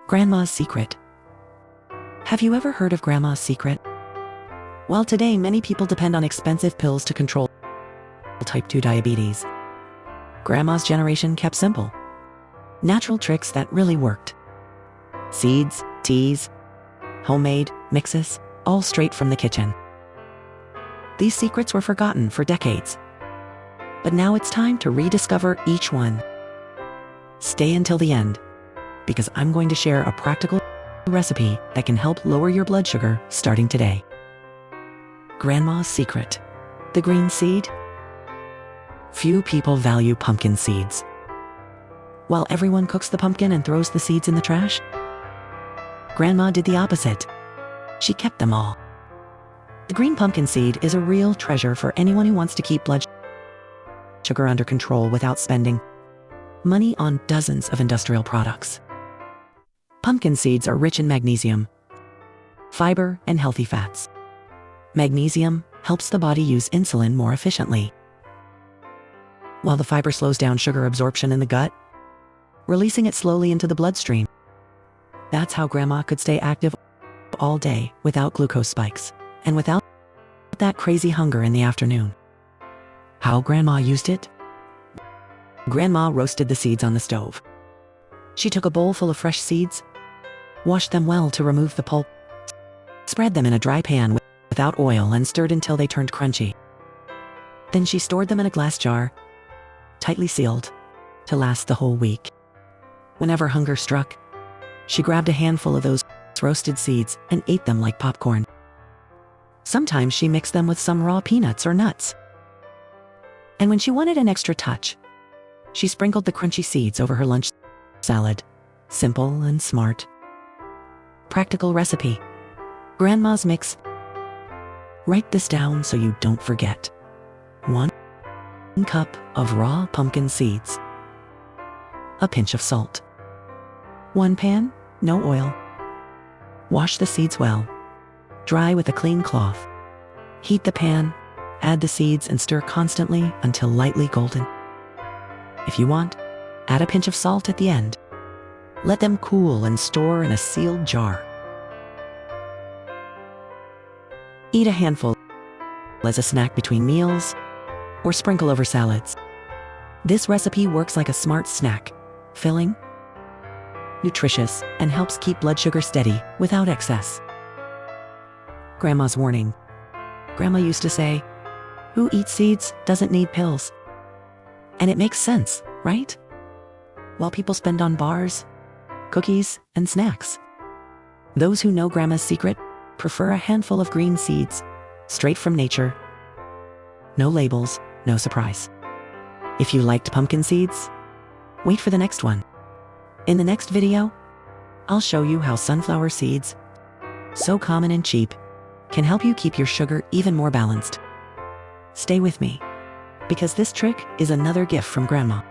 Grandma's secret. Have you ever heard of Grandma's secret? Well, today many people depend on expensive pills to control type 2 diabetes. Grandma's generation kept simple. Natural tricks that really worked. Seeds, teas, homemade mixes, all straight from the kitchen. These secrets were forgotten for decades. But now it's time to rediscover each one. Stay until the end, because I'm going to share a practical recipe that can help lower your blood sugar starting today. Grandma's secret. The green seed. Few people value pumpkin seeds. While everyone cooks the pumpkin and throws the seeds in the trash, Grandma did the opposite. She kept them all. The green pumpkin seed is a real treasure for anyone who wants to keep blood sugar under control without spending money on dozens of industrial products. Pumpkin seeds are rich in magnesium, fiber, and healthy fats. Magnesium helps the body use insulin more efficiently, while the fiber slows down sugar absorption in the gut, releasing it slowly into the bloodstream. That's how Grandma could stay active all day without glucose spikes and without that crazy hunger in the afternoon. How Grandma used it? Grandma roasted the seeds on the stove. She took a bowl full of fresh seeds, washed them well to remove the pulp, spread them in a dry pan without oil and stirred until they turned crunchy. Then she stored them in a glass jar, tightly sealed, to last the whole week. Whenever hunger struck, she grabbed a handful of those roasted seeds and ate them like popcorn. Sometimes she mixed them with some raw peanuts or nuts. And when she wanted an extra touch, she sprinkled the crunchy seeds over her lunch salad. Simple and smart. Practical recipe. Grandma's mix. Write this down so you don't forget. 1 cup of raw pumpkin seeds. A pinch of salt. 1 pan, no oil. Wash the seeds well. Dry with a clean cloth. Heat the pan, add the seeds and stir constantly until lightly golden. If you want, add a pinch of salt at the end. Let them cool and store in a sealed jar. Eat a handful as a snack between meals or sprinkle over salads. This recipe works like a smart snack, filling, nutritious, and helps keep blood sugar steady without excess. Grandma's warning. Grandma used to say, "Who eats seeds doesn't need pills." And it makes sense, right? While people spend on bars, cookies, and snacks, those who know Grandma's secret prefer a handful of green seeds, straight from nature. No labels, no surprise. If you liked pumpkin seeds, wait for the next one. In the next video, I'll show you how sunflower seeds, so common and cheap, can help you keep your sugar even more balanced. Stay with me, because this trick is another gift from Grandma.